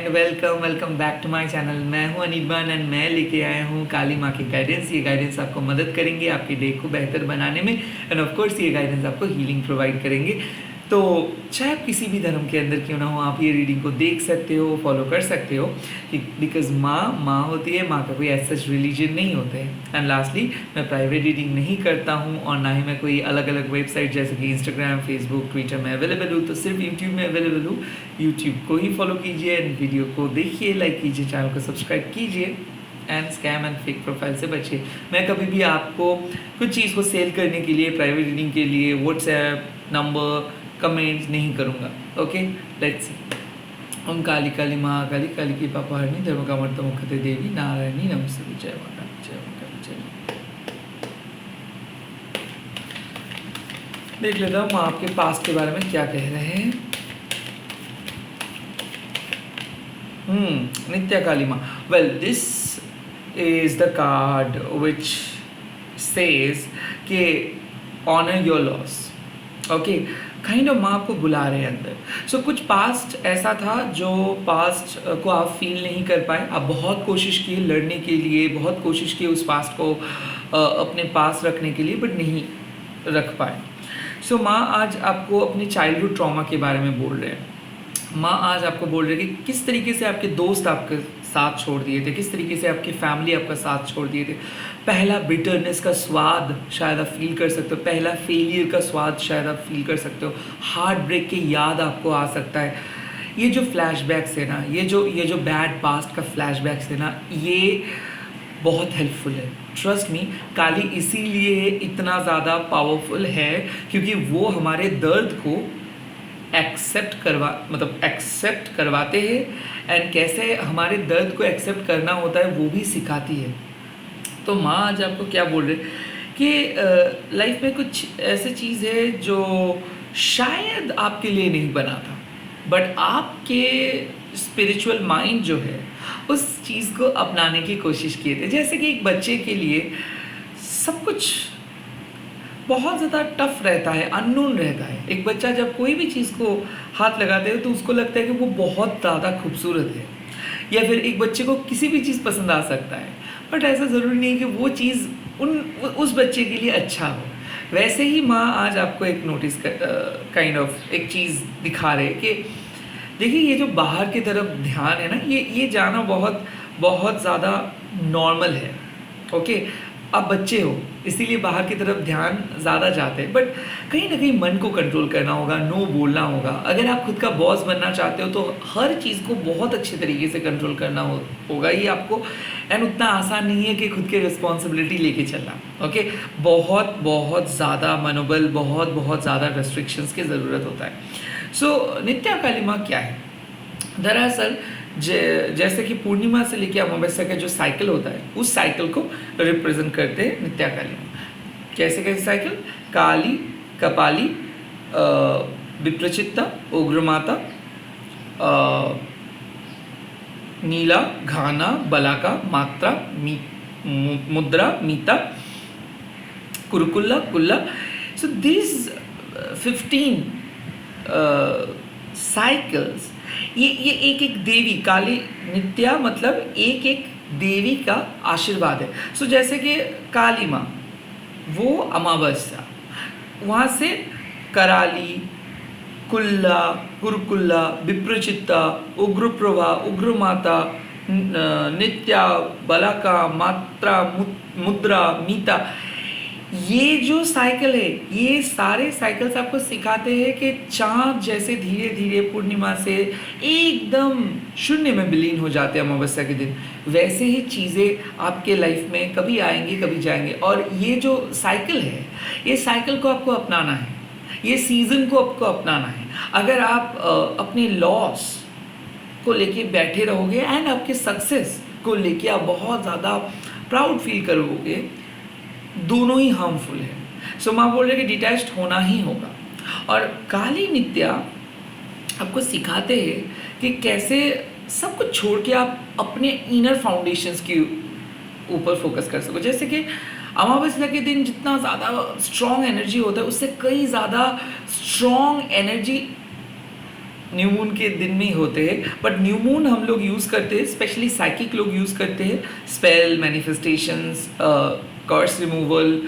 And welcome back to my channel. मैं हूं Anirban and मैं लेके आया हूं काली माँ की गाइडेंस। ये गाइडेंस आपको मदद करेंगे आपके डे को बेहतर बनाने में एंड ऑफ कोर्स ये गाइडेंस आपको हीलिंग प्रोवाइड करेंगे। तो चाहे आप किसी भी धर्म के अंदर क्यों ना हो, आप ये रीडिंग को देख सकते हो, फॉलो कर सकते हो कि बिकॉज माँ होती है, माँ का कोई एज सच रिलीजन नहीं होता है। एंड लास्टली, मैं प्राइवेट रीडिंग नहीं करता हूँ और ना ही मैं कोई अलग अलग वेबसाइट जैसे कि इंस्टाग्राम, फेसबुक, ट्विटर में अवेलेबल हूँ। तो सिर्फ यूट्यूब में अवेलेबल हूँ। यूट्यूब को ही फॉलो कीजिए एंड वीडियो को देखिए, लाइक कीजिए, चैनल को सब्सक्राइब कीजिए and scam and fake profile से बचिए। मैं कभी भी आपको कुछ चीज़ को सेल करने के लिए, प्राइवेट रीडिंग के लिए व्हाट्सएप नंबर कमेंट्स नहीं करूँगा। Okay, let's see. Om Kali Kali Mahakali Kali की पापहारिणी धर्म का मर्त मुखते देवी नारायणी नमस्ते। जय माता जय माता जय। देख लेता हूँ माँ आपके पास्ट के बारे में क्या कह रहे हैं। नित्या काली माँ। Well, this is the card which says कि honour your loss. Okay, kind of माँ आपको बुला रहे हैं अंदर। सो कुछ पास्ट ऐसा था जो पास्ट को आप फील नहीं कर पाए। आप बहुत कोशिश की लड़ने के लिए, बहुत कोशिश की उस पास्ट को अपने पास रखने के लिए, बट नहीं रख पाए। सो माँ आज आपको अपने चाइल्डहुड ट्रॉमा के बारे में बोल रहे हैं। माँ आज आपको बोल रहे हैं कि किस तरीके से आपके दोस्त आपके साथ छोड़ दिए थे, किस तरीके से आपकी फैमिली आपका साथ छोड़ दिए थे। पहला बिटरनेस का स्वाद शायद आप फील कर सकते हो, पहला फेलियर का स्वाद शायद आप फील कर सकते हो, हार्ट ब्रेक की याद आपको आ सकता है। ये जो फ्लैशबैक्स है ना, ये जो बैड पास्ट का फ्लैशबैक्स है ना, ये बहुत हेल्पफुल है। ट्रस्ट मी, काली इसीलिए इतना ज़्यादा पावरफुल है क्योंकि वो हमारे दर्द को एक्सेप्ट करवाते हैं एंड कैसे हमारे दर्द को एक्सेप्ट करना होता है वो भी सिखाती है। तो माँ आज आपको क्या बोल रहे कि लाइफ में कुछ ऐसी चीज़ है जो शायद आपके लिए नहीं बना था, बट आपके स्पिरिचुअल माइंड जो है उस चीज़ को अपनाने की कोशिश किए थे। जैसे कि एक बच्चे के लिए सब कुछ बहुत ज़्यादा टफ रहता है, अननोन रहता है। एक बच्चा जब कोई भी चीज़ को हाथ लगाते हैं तो उसको लगता है कि वो बहुत ज़्यादा खूबसूरत है, या फिर एक बच्चे को किसी भी चीज़ पसंद आ सकता है, बट ऐसा ज़रूरी नहीं कि वो चीज़ उस बच्चे के लिए अच्छा हो। वैसे ही माँ आज आपको एक नोटिस काइंड ऑफ एक चीज़ दिखा रहे हैं कि देखिए, ये जो बाहर की तरफ ध्यान है ना, ये जाना बहुत बहुत ज़्यादा नॉर्मल है। ओके, आप बच्चे हो इसीलिए बाहर की तरफ ध्यान ज़्यादा जाते हैं, बट कहीं ना कहीं मन को कंट्रोल करना होगा, नो बोलना होगा। अगर आप खुद का बॉस बनना चाहते हो तो हर चीज़ को बहुत अच्छे तरीके से कंट्रोल करना होगा ये आपको। एंड उतना आसान नहीं है कि खुद की रिस्पॉन्सिबिलिटी लेके चलना। ओके, बहुत बहुत ज़्यादा मनोबल, बहुत बहुत ज़्यादा रेस्ट्रिक्शंस की ज़रूरत होता है। सो नित्या काली माँ क्या है? दरअसल जैसे कि पूर्णिमा से लेकर अमावस्या का जो साइकिल होता है, उस साइकिल को रिप्रेजेंट करते हैं नित्या काली माँ। कैसे कैसे साइकिल? काली, कपाली, विप्रचित्ता, उग्रमाता, नीला, घाना, बलाका, मात्रा, मुद्रा, मीता, कुरुकुल्ला, कुल्ला। सो दिस 15 साइकिल्स, ये एक एक देवी, काली नित्या मतलब एक एक देवी का आशीर्वाद है। सो जैसे कि काली माँ वो अमावस्या, वहाँ से कराली, कुल्ला, कुरुकुल्ला, विप्रचित्ता, उग्रप्रभा, उग्रमाता, नित्या, बलाका, मात्रा, मुद्रा, मीता, ये जो साइकिल है, ये सारे साइकिल्स आपको सिखाते हैं कि चाँद जैसे धीरे धीरे पूर्णिमा से एकदम शून्य में विलीन हो जाते हैं अमावस्या के दिन, वैसे ही चीज़ें आपके लाइफ में कभी आएंगी कभी जाएंगे। और ये जो साइकिल है, ये साइकिल को आपको अपनाना है, ये सीज़न को आपको अपनाना है। अगर आप अपने लॉस को लेके बैठे रहोगे एंड आपके सक्सेस को लेके आप बहुत ज़्यादा प्राउड फील करोगे, दोनों ही हार्मफुल है। सो माँ बोल रहे कि डिटैच्ड होना ही होगा। और काली नित्या आपको सिखाते हैं कि कैसे सब कुछ छोड़ के आप अपने इनर फाउंडेशंस के ऊपर फोकस कर सको। जैसे कि अमावस्या के दिन जितना ज़्यादा स्ट्रॉन्ग एनर्जी होता है, उससे कई ज़्यादा स्ट्रॉन्ग एनर्जी न्यू मून के दिन में ही होते हैं, बट न्यू मून हम लोग यूज़ करते हैं, स्पेशली साइकिक लोग यूज़ करते हैं spell, manifestations, curse removal,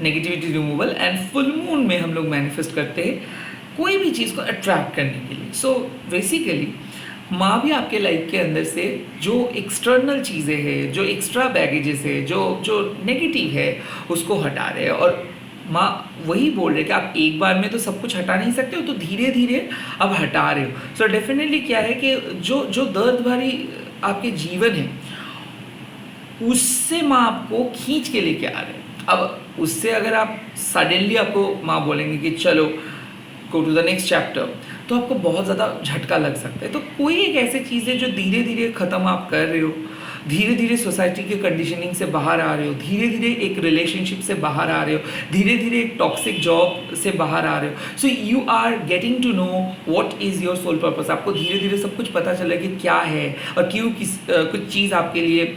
negativity removal, and full moon में हम लोग मैनिफेस्ट करते हैं कोई भी चीज़ को अट्रैक्ट करने के लिए। सो बेसिकली माँ भी आपके लाइफ के अंदर से जो एक्सटर्नल चीज़ें हैं, जो एक्स्ट्रा बैगेजेस है, जो जो नेगेटिव है, उसको हटा रहे हैं। और माँ वही बोल रहे हैं कि आप एक बार में तो सब कुछ हटा नहीं सकते हो, तो धीरे धीरे अब हटा रहे हो। सो डेफिनेटली क्या है कि जो जो दर्द भरी आपके जीवन है, उससे माँ आपको खींच के लेके आ रहे हैं। अब उससे अगर आप सडनली आपको माँ बोलेंगे कि चलो go to the next chapter, तो आपको बहुत ज़्यादा झटका लग सकता है। तो कोई एक ऐसी चीज़ है जो धीरे धीरे ख़त्म आप कर रहे हो, धीरे धीरे सोसाइटी के कंडीशनिंग से बाहर आ रहे हो, धीरे धीरे एक रिलेशनशिप से बाहर आ रहे हो, धीरे धीरे एक टॉक्सिक जॉब से बाहर आ रहे हो। So you are getting to know what is your soul purpose. आपको धीरे धीरे सब कुछ पता चला कि क्या है और क्यों कुछ चीज़ आपके लिए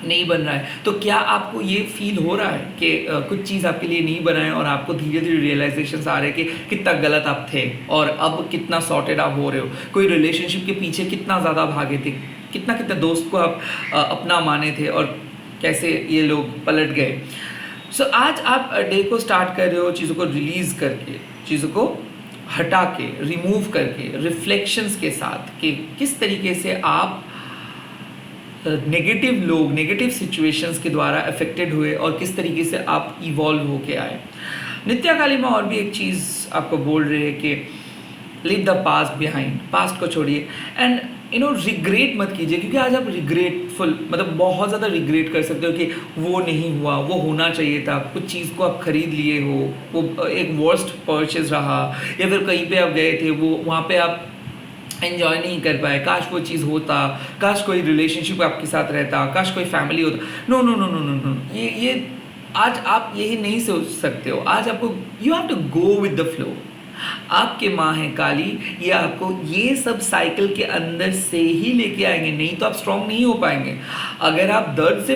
नहीं बन रहा है। तो क्या आपको ये फील हो रहा है कि कुछ चीज़ आपके लिए नहीं बना है और आपको धीरे धीरे रियलाइजेशन आ रहे हैं कि कितना गलत आप थे और अब कितना सॉर्टेड आप हो रहे हो। कोई रिलेशनशिप के पीछे कितना ज़्यादा भागे थे, कितना कितना दोस्त को आप अपना माने थे और कैसे ये लोग पलट गए। सो आज आप डे को स्टार्ट कर रहे हो चीज़ों को रिलीज़ करके, चीज़ों को हटा के, रिमूव करके, रिफ्लेक्शंस के साथ कि किस तरीके से आप नेगेटिव लोग, नेगेटिव सिचुएशंस के द्वारा अफेक्टेड हुए और किस तरीके से आप इवॉल्व होके आए। नित्या काली माँ और भी एक चीज़ आपको बोल रहे हैं कि leave the past behind, past को छोड़िए एंड रिग्रेट मत कीजिए, क्योंकि आज आप रिग्रेटफुल, मतलब बहुत ज़्यादा रिग्रेट कर सकते हो कि वो नहीं हुआ, वो होना चाहिए था, कुछ चीज़ को आप खरीद लिए हो, वो एक वर्स्ट परचेज रहा, या फिर कहीं पे आप गए थे, वो वहाँ पे आप एंजॉय नहीं कर पाए, काश वो चीज़ होता, काश कोई रिलेशनशिप आपके साथ रहता, काश कोई फैमिली होता। No no no no no no, ये आज आप यही नहीं सोच सकते हो। आज आपको you have to go with the flow. आपके माँ है काली, ये आपको ये सब साइकिल के अंदर से ही लेके आएंगे, नहीं तो आप स्ट्रांग नहीं हो पाएंगे। अगर आप दर्द से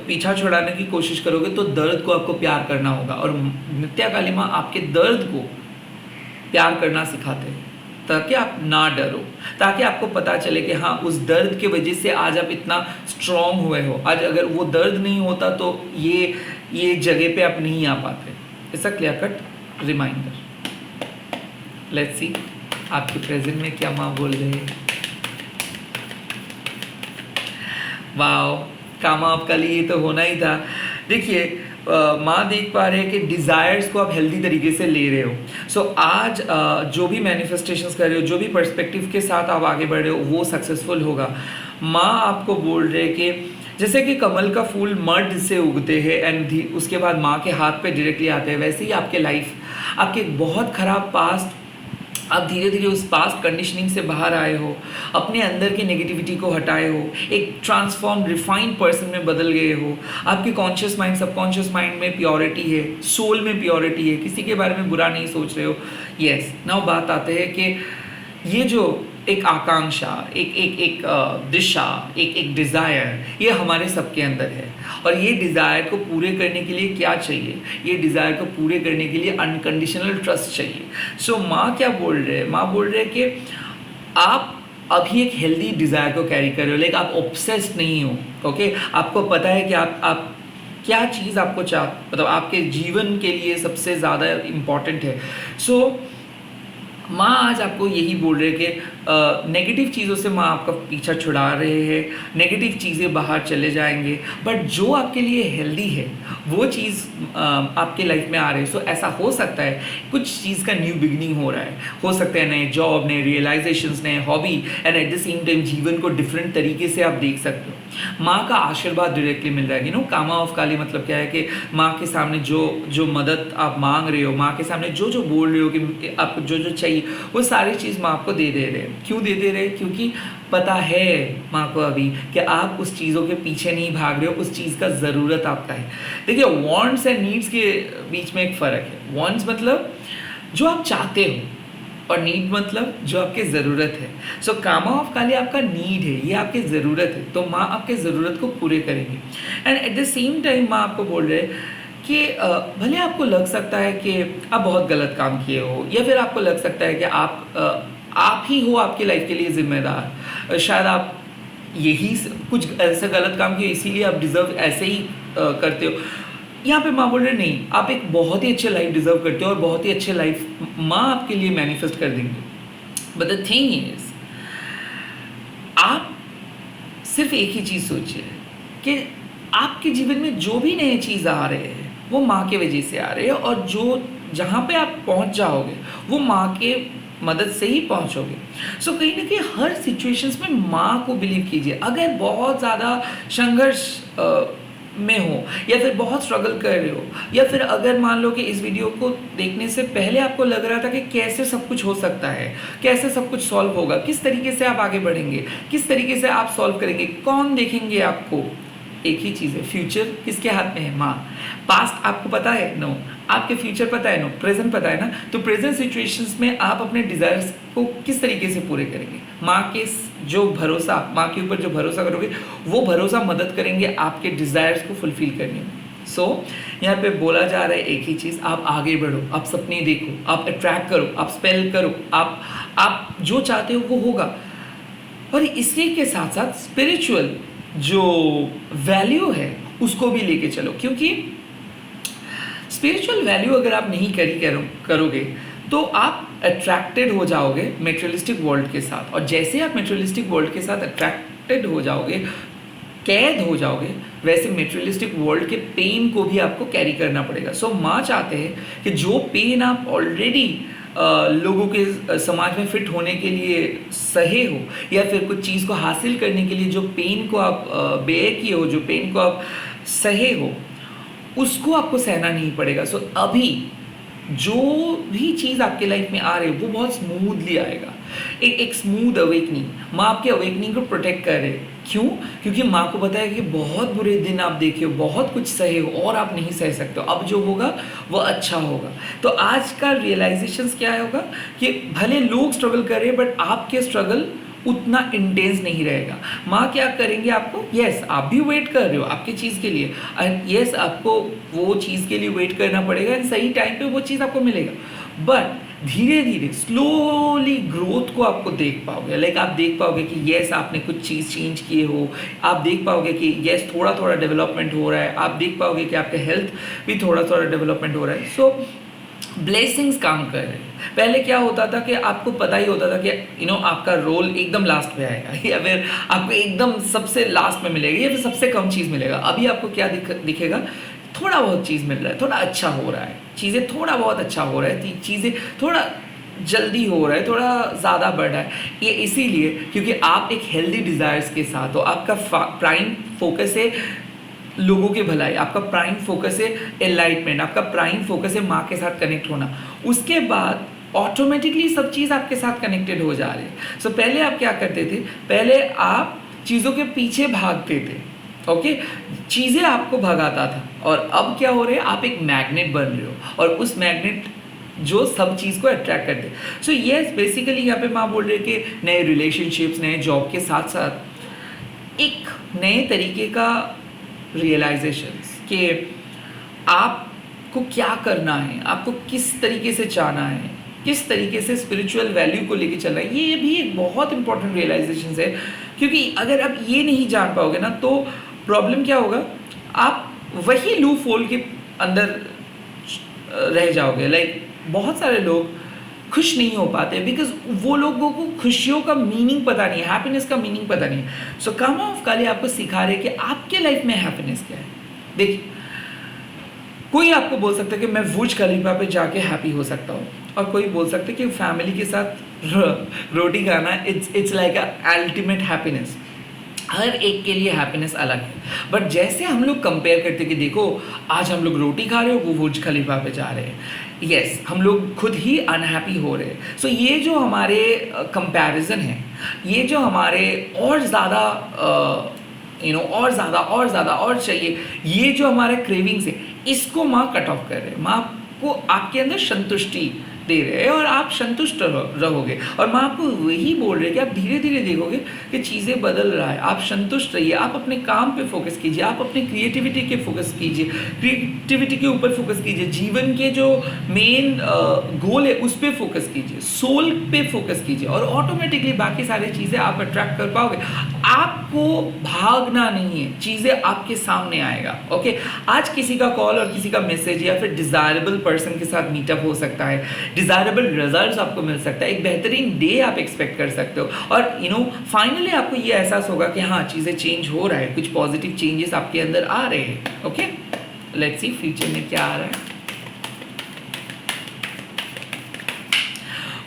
पीछा छुड़ाने की कोशिश करोगे तो दर्द को आपको प्यार करना होगा, और नित्या काली माँ आपके दर्द को प्यार करना सिखाते हैं ताकि आप ना डरो, ताकि आपको पता चले कि हाँ, उस दर्द की वजह से आज आप इतना स्ट्रांग हुए हो। आज अगर वो दर्द नहीं होता तो ये जगह पे आप नहीं आ पाते। ऐसा clear cut reminder. Let's see आपके प्रेजेंट में क्या माँ बोल रहे हैं। वाओ, कामा आपका लिए तो होना ही था। देखिए माँ देख पा रहे हैं कि डिज़ायर्स को आप हेल्दी तरीके से ले रहे हो। सो आज जो भी मैनिफेस्टेशंस कर रहे हो, जो भी पर्सपेक्टिव के साथ आप आगे बढ़ रहे हो, वो सक्सेसफुल होगा। माँ आपको बोल रहे हैं कि जैसे कि कमल का फूल मर्द से उगते हैं एंड उसके बाद माँ के हाथ पे डायरेक्टली आते हैं, वैसे ही आपके लाइफ, आपके बहुत ख़राब पास्ट, आप धीरे धीरे उस पास्ट कंडीशनिंग से बाहर आए हो, अपने अंदर की नेगेटिविटी को हटाए हो, एक ट्रांसफॉर्म रिफाइंड पर्सन में बदल गए हो। आपके कॉन्शियस माइंड, सबकॉन्शियस माइंड में प्योरिटी है, सोल में प्योरिटी है, किसी के बारे में बुरा नहीं सोच रहे हो। यस, नाउ बात आते हैं कि ये जो एक आकांक्षा, एक दिशा, एक डिज़ायर, ये हमारे सबके अंदर है। और ये डिज़ायर को पूरे करने के लिए क्या चाहिए? ये डिज़ायर को पूरे करने के लिए अनकंडीशनल ट्रस्ट चाहिए। सो माँ क्या बोल रहे हैं? माँ बोल रहे हैं कि आप अभी एक हेल्दी डिज़ायर को कैरी कर रहे हो, लेकिन आप ऑब्सेस्ड नहीं हो। ओके, आपको पता है कि आप क्या चीज़ आपको मतलब आपके जीवन के लिए सबसे ज़्यादा इम्पॉर्टेंट है। सो माँ आज आपको यही बोल रहे हैं कि नेगेटिव चीज़ों से माँ आपका पीछा छुड़ा रहे हैं, नेगेटिव चीज़ें बाहर चले जाएंगे, बट जो आपके लिए हेल्दी है वो चीज़ आपके लाइफ में आ रही है। सो ऐसा हो सकता है कुछ चीज़ का न्यू बिगनिंग हो रहा है, हो सकता है नए जॉब, नए रियलाइजेशंस, नए hobby, and at the same time जीवन को डिफरेंट तरीके से आप देख सकते हो। माँ का आशीर्वाद डायरेक्टली मिल रहा है। कामा ऑफ काली मतलब क्या है कि माँ के सामने जो मदद आप मांग रहे हो, माँ के सामने जो बोल रहे हो कि आपको जो चाहिए, वो सारी चीज़ माँ आपको दे दे रहे हैं। क्यों दे दे रहे? क्योंकि पता है माँ को अभी कि आप उस चीज़ों के पीछे नहीं भाग रहे हो, उस चीज़ का ज़रूरत आपका है। देखिए, वांट्स एंड नीड्स के बीच में एक फ़र्क है। वांट्स मतलब जो आप चाहते हो, और नीड मतलब जो आपकी ज़रूरत है। सो कामा ऑफ काली आपका नीड है, ये आपकी ज़रूरत है, तो माँ आपके ज़रूरत को पूरे करेंगी। And at the same time माँ आपको बोल रहे हैं कि भले आपको लग सकता है कि आप बहुत गलत काम किए हो, या फिर आपको लग सकता है कि आप ही हो आपके लाइफ के लिए जिम्मेदार। शायद आप यही कुछ ऐसा गलत काम किया इसीलिए आप डिजर्व ऐसे ही करते हो। यहाँ पे माँ बोल रहे नहीं, आप एक बहुत ही अच्छे लाइफ डिजर्व करते हो और बहुत ही अच्छे लाइफ माँ आपके लिए मैनिफेस्ट कर देंगे। बट द थिंग इज, आप सिर्फ एक ही चीज़ सोचिए कि आपके जीवन में जो भी नए चीज़ आ रहे हैं वो माँ के वजह से आ रहे हैं, और जो जहाँ पे आप पहुँच जाओगे वो माँ के मदद से ही पहुँचोगे। सो कहीं ना कहीं हर सिचुएशंस में माँ को बिलीव कीजिए। अगर बहुत ज़्यादा संघर्ष में हो या फिर बहुत स्ट्रगल कर रहे हो, या फिर अगर मान लो कि इस वीडियो को देखने से पहले आपको लग रहा था कि कैसे सब कुछ हो सकता है, कैसे सब कुछ सॉल्व होगा, किस तरीके से आप आगे बढ़ेंगे, किस तरीके से आप सॉल्व करेंगे, कौन देखेंगे आपको, एक ही चीज़ है, फ्यूचर किसके हाथ में है? माँ। पास्ट आपको पता है? नो। आपके फ्यूचर पता है? नो। प्रेजेंट पता है ना? तो प्रेजेंट सिचुएशंस में आप अपने डिज़ायर्स को किस तरीके से पूरे करेंगे? माँ के जो भरोसा, माँ के ऊपर जो भरोसा करोगे वो भरोसा मदद करेंगे आपके डिज़ायर्स को फुलफिल करने में। सो यहाँ पे बोला जा रहा है एक ही चीज़, आप आगे बढ़ो, आप सपने देखो, आप अट्रैक्ट करो, आप स्पेल करो, आप जो चाहते हो वो होगा। और इसी के साथ साथ स्पिरिचुअल जो वैल्यू है उसको भी लेके चलो, क्योंकि स्पिरिचुअल वैल्यू अगर आप नहीं करोगे तो आप अट्रैक्टेड हो जाओगे मेटेरियलिस्टिक वर्ल्ड के साथ, और जैसे आप मेटेरियलिस्टिक वर्ल्ड के साथ अट्रैक्टेड हो जाओगे, कैद हो जाओगे, वैसे मेटेरियलिस्टिक वर्ल्ड के पेन को भी आपको कैरी करना पड़ेगा। सो माँ चाहते हैं कि जो पेन आप ऑलरेडी लोगों के समाज में फिट होने के लिए सहे हो, या फिर कुछ चीज़ को हासिल करने के लिए जो पेन को आप बेयर किए हो, जो पेन को आप सहे हो, उसको आपको सहना नहीं पड़ेगा। सो अभी जो भी चीज़ आपके लाइफ में आ रही है वो बहुत स्मूथली आएगा, एक स्मूथ अवेकनिंग। माँ आपके अवेकनिंग को प्रोटेक्ट कर रहे हैं। क्यों? क्योंकि माँ को पता है कि बहुत बुरे दिन आप देखे हो, बहुत कुछ सहे हो और आप नहीं सह सकते हो, अब जो होगा वो अच्छा होगा। तो आज का रियलाइजेशन क्या होगा कि भले लोग स्ट्रगल कर रहे हैं बट आपके स्ट्रगल उतना इंटेंस नहीं रहेगा। माँ क्या करेंगे आपको, यस आप भी वेट कर रहे हो आपकी चीज़ के लिए, एंड यस आपको वो चीज़ के लिए वेट करना पड़ेगा, एंड सही टाइम पे वो चीज़ आपको मिलेगा। बट धीरे धीरे स्लोली ग्रोथ को आपको देख पाओगे। लाइक आप देख पाओगे कि यस आपने कुछ चीज़ चेंज किए हो, आप देख पाओगे कि यस थोड़ा थोड़ा डेवलपमेंट हो रहा है, आप देख पाओगे कि आपका हेल्थ भी थोड़ा थोड़ा डेवलपमेंट हो रहा है। सो ब्लेसिंग्स काम कर रहे हैं। पहले क्या होता था कि आपको पता ही होता था कि आपका रोल एकदम लास्ट में आएगा, या फिर आपको एकदम सबसे लास्ट में मिलेगा, या फिर सबसे कम चीज़ मिलेगा। अभी आपको क्या दिखेगा, थोड़ा बहुत चीज़ मिल रहा है, थोड़ा अच्छा हो रहा है, चीज़ें थोड़ा बहुत अच्छा हो रहा है, चीज़ें थोड़ा जल्दी हो रहा है, थोड़ा ज़्यादा बढ़ रहा है। ये इसीलिए क्योंकि आप एक हेल्दी डिज़ायर्स के साथ हो। आपका प्राइम फोकस है लोगों के भलाई, आपका प्राइम फोकस है एनलाइटमेंट, आपका प्राइम फोकस है माँ के साथ कनेक्ट होना। उसके बाद ऑटोमेटिकली सब चीज़ आपके साथ कनेक्टेड हो जा रही है। सो पहले आप क्या करते थे, पहले आप चीज़ों के पीछे भागते थे, ओके, चीज़ें आपको भगाता था, और अब क्या हो रहा है, आप एक मैग्नेट बन रहे हो, और उस मैग्नेट जो सब चीज़ को अट्रैक्ट करते हैं। सो यस बेसिकली यहाँ पे माँ बोल रहे हैं कि नए रिलेशनशिप्स, नए जॉब के साथ साथ एक नए तरीके का रियलाइजेशंस कि आपको क्या करना है, आपको किस तरीके से चाहना है, किस तरीके से स्पिरिचुअल वैल्यू को लेके चलना है। ये भी एक बहुत इंपॉर्टेंट रियलाइजेशन है, क्योंकि अगर आप ये नहीं जान पाओगे ना तो प्रॉब्लम क्या होगा, आप वही लूप होल के अंदर रह जाओगे। लाइक बहुत सारे लोग खुश नहीं हो पाते बिकॉज वो लोगों को खुशियों का मीनिंग पता नहीं है, हैप्पीनेस का मीनिंग पता नहीं है। सो कामा ऑफ काली आपको सिखा रहे कि आपके लाइफ में हैप्पीनेस क्या है। देखिए, कोई आपको बोल सकता है कि मैं बुर्ज खलीफा पे जाके हैप्पी हो सकता हूँ, और कोई बोल सकता है कि फैमिली के साथ रोटी खाना इट्स लाइक अल्टीमेट हैप्पीनेस। हर एक के लिए हैप्पीनेस अलग है। बट जैसे हम लोग कंपेयर करते हैं कि देखो आज हम लोग रोटी खा रहे हो, वो बुर्ज खलीफा पे जा रहे हैं, यस हम लोग खुद ही अनहैप्पी हो रहे हैं। सो ये जो हमारे कंपैरिजन है, ये जो हमारे और ज़्यादा और ज़्यादा और ज़्यादा और चाहिए, ये जो हमारे क्रेविंग्स है, इसको माँ कट ऑफ कर रहे हैं। माँ को आपके अंदर संतुष्टि दे रहे हैं और आप संतुष्ट रहोगे। और मैं आपको वही बोल रहे कि आप धीरे धीरे देखोगे कि चीज़ें बदल रहा है। आप संतुष्ट रहिए, आप अपने काम पे फोकस कीजिए, आप अपनी क्रिएटिविटी के फोकस कीजिए, क्रिएटिविटी के ऊपर फोकस कीजिए, जीवन के जो मेन गोल है उस पर फोकस कीजिए, सोल पे फोकस कीजिए और ऑटोमेटिकली बाकी सारी चीज़ें आप अट्रैक्ट कर पाओगे। आपको भागना नहीं है, चीज़ें आपके सामने आएगा। ओके, आज किसी का कॉल और किसी का मैसेज या फिर डिज़ायरेबल पर्सन के साथ मीटअप हो सकता है, डिज़ायरेबल रिजल्ट्स आपको मिल सकता है, एक बेहतरीन डे आप एक्सपेक्ट कर सकते हो और फाइनली आपको ये एहसास होगा कि हाँ, चीज़ें चेंज हो रहा है, कुछ पॉजिटिव चेंजेस आपके अंदर आ रहे हैं। ओके, लेट्स सी फ्यूचर में क्या आ रहा है।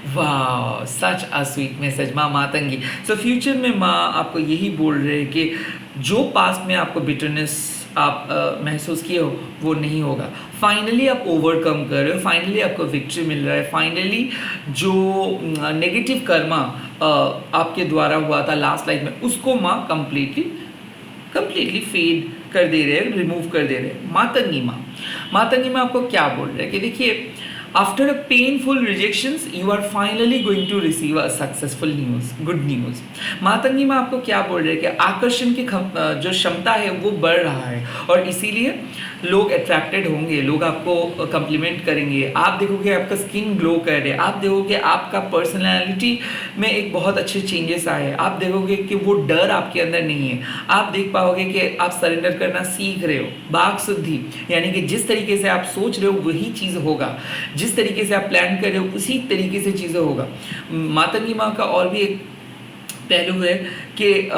वाह, सच अ स्वीट मैसेज माँ मातंगी। सो फ्यूचर में माँ आपको यही बोल रहे हैं कि जो पास्ट में आपको बिटरनेस आप महसूस किए हो वो नहीं होगा। फाइनली आप ओवरकम कर रहे हो, फाइनली आपको विक्ट्री मिल रहा है, फाइनली जो नेगेटिव कर्मा आपके द्वारा हुआ था लास्ट लाइफ में उसको माँ कंप्लीटली फेड कर दे रहे हैं, रिमूव कर दे रहे हैं। मातंगी माँ आपको क्या बोल रहे हैं कि देखिए, after a painful rejections you are finally going to receive a successful news, good news. Matangi में आपको क्या बोल रहे हैं कि आकर्षण की जो क्षमता है वो बढ़ रहा है और इसीलिए लोग अट्रैक्टेड होंगे, लोग आपको कम्प्लीमेंट करेंगे, आप देखोगे आपका स्किन ग्लो कर रहे, आप देखोगे आपका पर्सनैलिटी में एक बहुत अच्छे चेंजेस आए, आप देखोगे कि वो डर आपके अंदर नहीं है, आप देख पाओगे कि आप सरेंडर करना सीख रहे हो। बाघ शुद्धि यानी कि जिस तरीके से आप सोच रहे हो वही चीज़ होगा, जिस तरीके से आप प्लान कर रहे हो उसी तरीके से चीज़ें होगा। मातंगी माँ का और भी एक पहलू है कि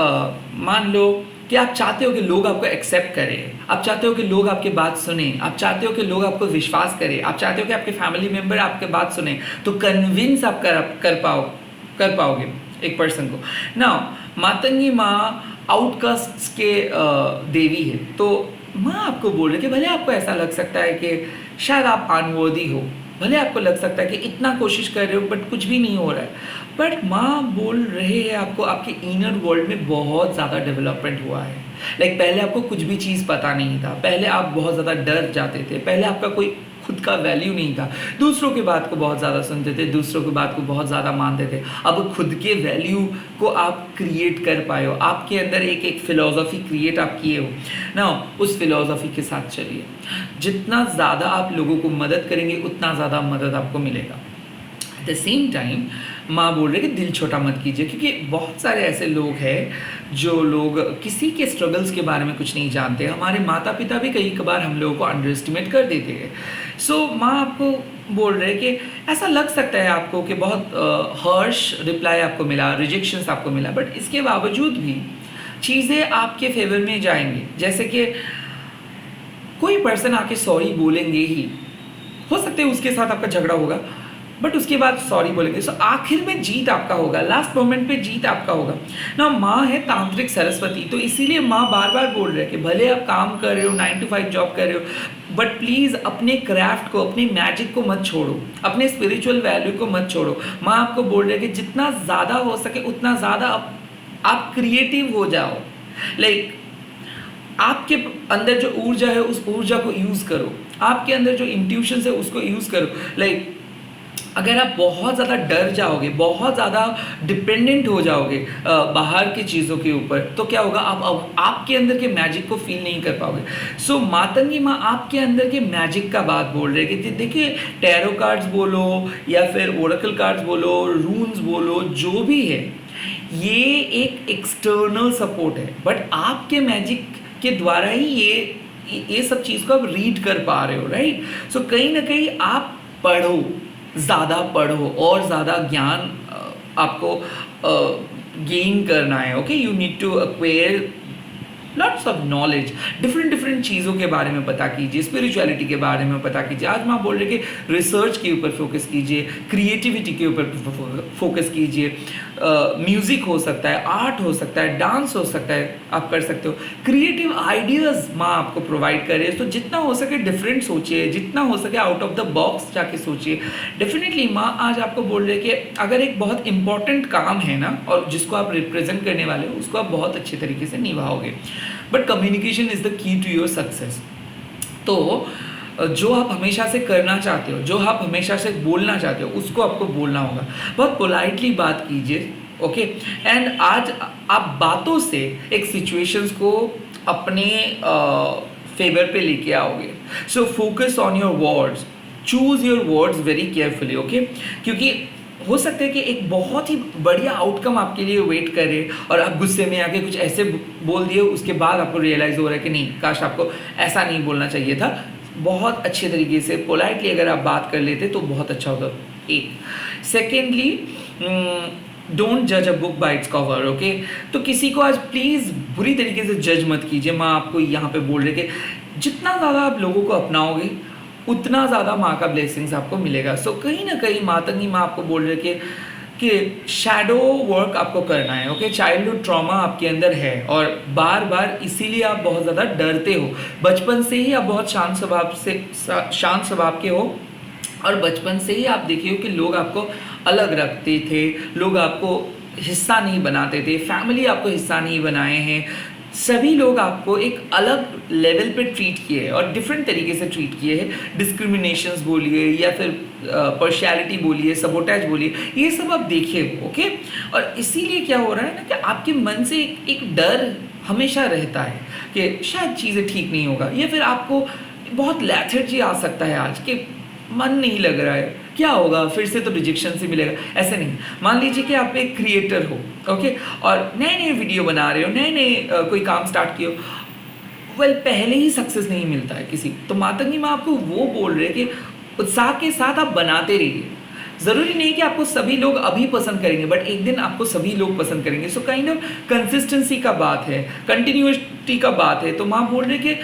मान लो कि आप चाहते हो कि लोग आपको एक्सेप्ट करें, आप चाहते हो कि लोग आपकी बात सुने, आप चाहते हो कि लोग आपको विश्वास करें, आप चाहते हो कि आपके फैमिली मेम्बर आपके बात सुने, तो कन्विंस आप कर पाओगे एक पर्सन को ना। मातंगी माँ आउटकास्ट के देवी है, तो माँ आपको बोल रही है कि भले आपको ऐसा लग सकता है कि शायद आप अनवर्दी हो, भले आपको लग सकता है कि इतना कोशिश कर रहे हो बट कुछ भी नहीं हो रहा है, बट माँ बोल रहे हैं आपको आपके इनर वर्ल्ड में बहुत ज़्यादा डेवलपमेंट हुआ है। पहले आपको कुछ भी चीज़ पता नहीं था, पहले आप बहुत ज़्यादा डर जाते थे, पहले आपका कोई खुद का वैल्यू नहीं था, दूसरों की बात को बहुत ज़्यादा सुनते थे, दूसरों की बात को बहुत ज़्यादा मानते थे। अब खुद के वैल्यू को आप क्रिएट कर पाए हो, आपके अंदर एक फ़िलॉसफी क्रिएट आप किए हो ना, उस फिलॉसफी के साथ चलिए। जितना ज़्यादा आप लोगों को मदद करेंगे उतना ज़्यादा मदद आपको मिलेगा। एट द सेम टाइम माँ बोल रहे कि दिल छोटा मत कीजिए, क्योंकि बहुत सारे ऐसे लोग हैं जो लोग किसी के स्ट्रगल्स के बारे में कुछ नहीं जानते। हमारे माता पिता भी कई बार हम लोगों को अंडर एस्टिमेट कर देते हैं। सो माँ आपको बोल रहे कि ऐसा लग सकता है आपको कि बहुत हर्ष रिप्लाई आपको मिला, रिजेक्शंस आपको मिला, बट इसके बावजूद भी चीज़ें आपके फेवर में जाएंगी। जैसे कि कोई पर्सन आके सॉरी बोलेंगे ही, हो सकता है उसके साथ आपका झगड़ा होगा बट उसके बाद सॉरी बोलेंगे, सो आखिर में जीत आपका होगा, लास्ट मोमेंट पे जीत आपका होगा ना। माँ है तांत्रिक सरस्वती, तो इसीलिए माँ बार बार बोल रहे हैं कि भले आप काम कर रहे हो, 9 to 5 जॉब कर रहे हो, बट प्लीज़ अपने क्राफ्ट को, अपने मैजिक को मत छोड़ो, अपने स्पिरिचुअल वैल्यू को मत छोड़ो। माँ आपको बोल रहे हैं कि जितना ज़्यादा हो सके उतना ज़्यादा आप क्रिएटिव हो जाओ। आपके अंदर जो ऊर्जा है उस ऊर्जा को यूज़ करो, आपके अंदर जो इंट्यूशन है उसको यूज़ करो। अगर आप बहुत ज़्यादा डर जाओगे, बहुत ज़्यादा डिपेंडेंट हो जाओगे बाहर की चीज़ों के ऊपर, तो क्या होगा, आप आपके अंदर के मैजिक को फील नहीं कर पाओगे। सो मातंगी माँ आपके अंदर के मैजिक का बात बोल रहे हैं कि देखिए, टैरो कार्ड्स बोलो या फिर ओरेकल कार्ड्स बोलो, रून्स बोलो, जो भी है ये एक एक्सटर्नल सपोर्ट है, बट आपके मैजिक के द्वारा ही ये सब चीज़ को आप रीड कर पा रहे हो, राइट। सो कहीं ना कहीं आप पढ़ो, ज़्यादा पढ़ो और ज़्यादा ज्ञान आपको गेन करना है। Okay, you need to acquire lots of knowledge, different चीज़ों के बारे में पता कीजिए, स्पिरिचुअलिटी के बारे में पता कीजिए। आज मैं बोल रहे कि रिसर्च के ऊपर फोकस कीजिए, क्रिएटिविटी के ऊपर फोकस कीजिए। म्यूज़िक हो सकता है, आर्ट हो सकता है, डांस हो सकता है, आप कर सकते हो। क्रिएटिव आइडियाज़ माँ आपको प्रोवाइड करे, तो जितना हो सके डिफरेंट सोचिए, जितना हो सके आउट ऑफ द बॉक्स जाके सोचिए। डेफिनेटली माँ आज आपको बोल रहे कि अगर एक बहुत इंपॉर्टेंट काम है ना और जिसको आप रिप्रेजेंट करने वाले हो उसको आप बहुत अच्छे तरीके से निभाओगे, but communication is the key to your success. तो जो आप हमेशा से करना चाहते हो, जो आप हमेशा से बोलना चाहते हो, उसको आपको बोलना होगा। बहुत पोलाइटली बात कीजिए, ओके। एंड आज आप बातों से एक सिचुएशंस को अपने फेवर पे लेके आओगे। So focus on your words, choose your words very carefully, okay. क्योंकि हो सकता है कि एक बहुत ही बढ़िया आउटकम आपके लिए वेट करे और आप गुस्से में आके कुछ ऐसे बोल दिए, उसके बाद आपको रियलाइज़ हो रहा है कि नहीं, काश आपको ऐसा नहीं बोलना चाहिए था। बहुत अच्छे तरीके से पोलाइटली अगर आप बात कर लेते तो बहुत अच्छा होता। एक सेकेंडली, डोंट जज a book by its cover, okay. तो किसी को आज प्लीज़ बुरी तरीके से जज मत कीजिए। माँ आपको यहाँ पे बोल रहे कि जितना ज़्यादा आप लोगों को अपनाओगे उतना ज़्यादा माँ का ब्लेसिंग्स आपको मिलेगा। सो कहीं ना कहीं मातंगी माँ आपको बोल रहे कि शैडो वर्क आपको करना है, ओके। चाइल्डहुड ट्रॉमा आपके अंदर है और बार बार इसीलिए आप बहुत ज़्यादा डरते हो। बचपन से ही आप बहुत शांत स्वभाव के हो और बचपन से ही आप देखिए कि लोग आपको अलग रखते थे, लोग आपको हिस्सा नहीं बनाते थे, फैमिली आपको हिस्सा नहीं बनाए हैं। सभी लोग आपको एक अलग लेवल पे ट्रीट किए हैं और डिफरेंट तरीके से ट्रीट किए हैं। डिस्क्रिमिनेशंस बोलिए या फिर पर्शियलिटी बोलिए, सबोटेज बोलिए, ये सब आप देखिए, ओके। और इसीलिए क्या हो रहा है ना कि आपके मन से एक डर हमेशा रहता है कि शायद चीज़ें ठीक नहीं होगा, या फिर आपको बहुत लेथर्जी आ सकता है आज कि मन नहीं लग रहा है, क्या होगा, फिर से तो रिजेक्शन से मिलेगा। ऐसे नहीं। मान लीजिए कि आप एक क्रिएटर हो, ओके, और नए नए वीडियो बना रहे हो, नए नए कोई काम स्टार्ट किए हो, पहले ही सक्सेस नहीं मिलता है किसी, तो मातंगी माँ आपको वो बोल रहे कि उत्साह के साथ आप बनाते रहिए। ज़रूरी नहीं कि आपको सभी लोग अभी पसंद करेंगे, बट एक दिन आपको सभी लोग पसंद करेंगे। सो काइंड ऑफ कंसिस्टेंसी का बात है, कंटिन्यूटी का बात है। तो माँ बोल रहे कि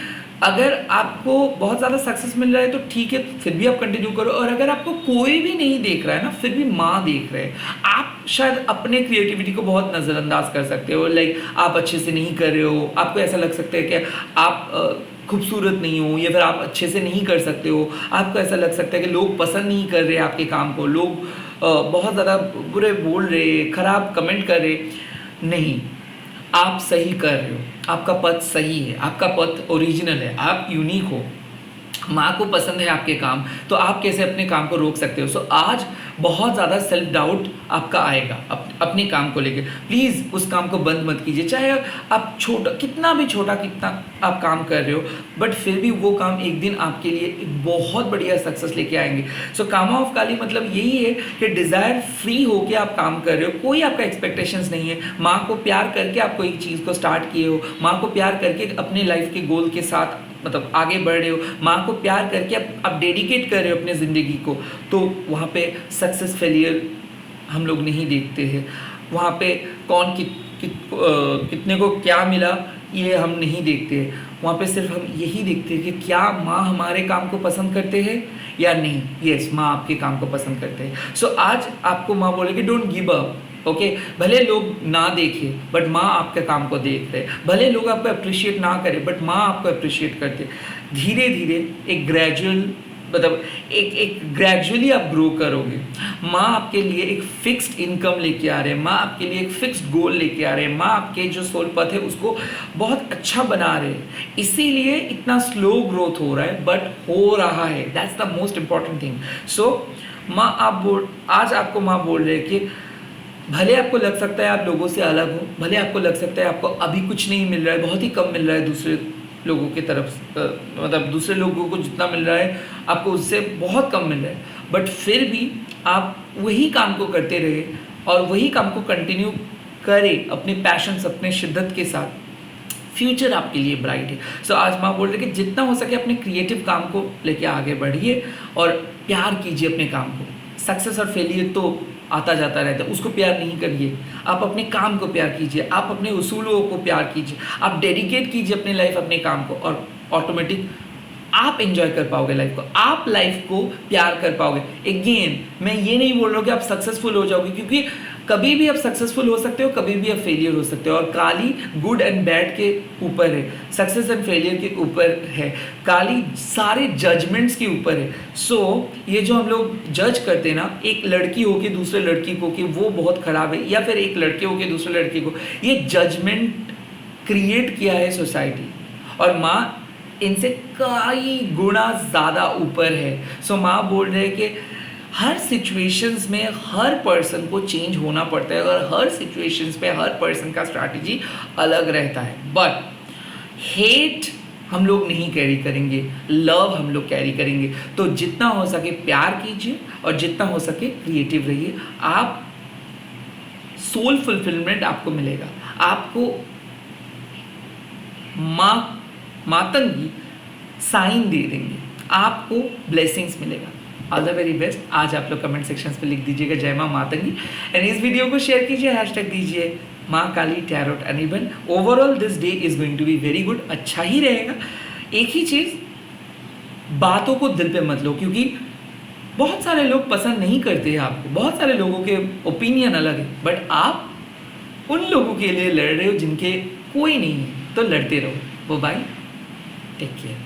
अगर आपको बहुत ज़्यादा सक्सेस मिल रहा है तो ठीक है, फिर भी आप कंटिन्यू करो। और अगर आपको कोई भी नहीं देख रहा है ना, फिर भी माँ देख रहे हैं। आप शायद अपने क्रिएटिविटी को बहुत नज़रअंदाज कर सकते हो, लाइक आप अच्छे से नहीं कर रहे हो, आपको ऐसा लग सकता है कि आप खूबसूरत नहीं हो, या फिर आप अच्छे से नहीं कर सकते हो, आपको ऐसा लग सकता है कि लोग पसंद नहीं कर रहे आपके काम को, लोग बहुत ज़्यादा बुरे बोल रहे, खराब कमेंट कर रहे। नहीं, आप सही कर रहे हो, आपका पथ सही है, आपका पथ ओरिजिनल है, आप यूनिक हो। माँ को पसंद है आपके काम, तो आप कैसे अपने काम को रोक सकते हो। सो आज बहुत ज़्यादा सेल्फ डाउट आपका आएगा अपने काम को लेकर। प्लीज़ उस काम को बंद मत कीजिए, चाहे आप कितना आप काम कर रहे हो, बट फिर भी वो काम एक दिन आपके लिए एक बहुत बढ़िया सक्सेस लेके आएंगे। सो कामा ऑफ काली मतलब यही है कि डिज़ायर फ्री होके आप काम कर रहे हो, कोई आपका एक्सपेक्टेशंस नहीं है। माँ को प्यार करके आप कोई चीज़ को स्टार्ट किए हो, माँ को प्यार करके अपने लाइफ के गोल के साथ मतलब आगे बढ़ रहे हो, माँ को प्यार करके आप डेडिकेट कर रहे हो अपने ज़िंदगी को, तो वहाँ पे सक्सेस फेलियर हम लोग नहीं देखते हैं। वहाँ पे कौन कितने को क्या मिला ये हम नहीं देखते हैं। वहाँ पे सिर्फ हम यही देखते हैं कि क्या माँ हमारे काम को पसंद करते हैं या नहीं। यस, माँ आपके काम को पसंद करते हैं। सो आज आपको माँ बोलेगी डोंट गिव अप, ओके। भले लोग ना देखें बट माँ आपके काम को देख रहे, भले लोग आपको अप्रिशिएट ना करें बट माँ आपको अप्रिशिएट करते। धीरे धीरे एक ग्रेजुअली आप ग्रो करोगे। माँ आपके लिए एक फिक्स्ड इनकम लेके आ रहे हैं, माँ आपके लिए एक फिक्स्ड गोल लेके आ रहे हैं, माँ आपके जो सोल पथ है उसको बहुत अच्छा बना रहे हैं। इसीलिए इतना स्लो ग्रोथ हो रहा है, बट हो रहा है। That's the most important thing. So माँ आज आपको माँ बोल रहे हैं कि भले आपको लग सकता है आप लोगों से अलग हो, भले आपको लग सकता है आपको अभी कुछ नहीं मिल रहा है, बहुत ही कम मिल रहा है दूसरे लोगों की तरफ मतलब दूसरे लोगों को जितना मिल रहा है आपको उससे बहुत कम मिल रहा है, बट फिर भी आप वही काम को करते रहे और वही काम को कंटिन्यू करें अपने पैशंस, अपने शिद्दत के साथ। फ्यूचर आपके लिए ब्राइट है। सो आज माँ बोल रही कि जितना हो सके अपने क्रिएटिव काम को लेके आगे बढ़िए और प्यार कीजिए अपने काम को। सक्सेस और फेलियर तो आता जाता रहता है, उसको प्यार नहीं करिए। आप अपने काम को प्यार कीजिए, आप अपने उसूलों को प्यार कीजिए, आप डेडिकेट कीजिए अपने लाइफ अपने काम को, और ऑटोमेटिक आप एंजॉय कर पाओगे लाइफ को, आप लाइफ को प्यार कर पाओगे। अगेन मैं ये नहीं बोल रहा हूँ कि आप सक्सेसफुल हो जाओगे, क्योंकि कभी भी आप सक्सेसफुल हो सकते हो, कभी भी आप फेलियर हो सकते हो। और काली गुड एंड बैड के ऊपर है, सक्सेस एंड फेलियर के ऊपर है, काली सारे जजमेंट्स के ऊपर है। सो ये जो हम लोग जज करते हैं ना, एक लड़की हो के दूसरे लड़की को कि वो बहुत ख़राब है, या फिर एक लड़के हो के दूसरे लड़के को, ये जजमेंट क्रिएट किया है सोसाइटी। और माँ इनसे कई गुना ज़्यादा ऊपर है। सो माँ बोल रहे हैं कि हर सिचुएशंस में हर पर्सन को चेंज होना पड़ता है और हर सिचुएशंस पे हर पर्सन का स्ट्रैटेजी अलग रहता है। बट हेट हम लोग नहीं कैरी करेंगे, लव हम लोग कैरी करेंगे। तो जितना हो सके प्यार कीजिए और जितना हो सके क्रिएटिव रहिए। आप सोल फुलफिलमेंट आपको मिलेगा। आपको मातंगी साइन दे देंगे, आपको ब्लेसिंग्स मिलेगा। All the very best. आज आप लोग कमेंट सेक्शन पे लिख दीजिएगा जय माँ मातंगी एंड इस वीडियो को शेयर कीजिए, हैशटैग दीजिए माँ काली टैरोट एनिबल। Overall this day is going to be very good, अच्छा ही रहेगा। एक ही चीज़, बातों को दिल पे मत लो, क्योंकि बहुत सारे लोग पसंद नहीं करते हैं आपको, बहुत सारे लोगों के ओपिनियन अलग है, बट आप उन लोगों के लिए लड़ रहे हो जिनके कोई नहीं है, तो लड़ते रहो। वो बाय, टेक केयर।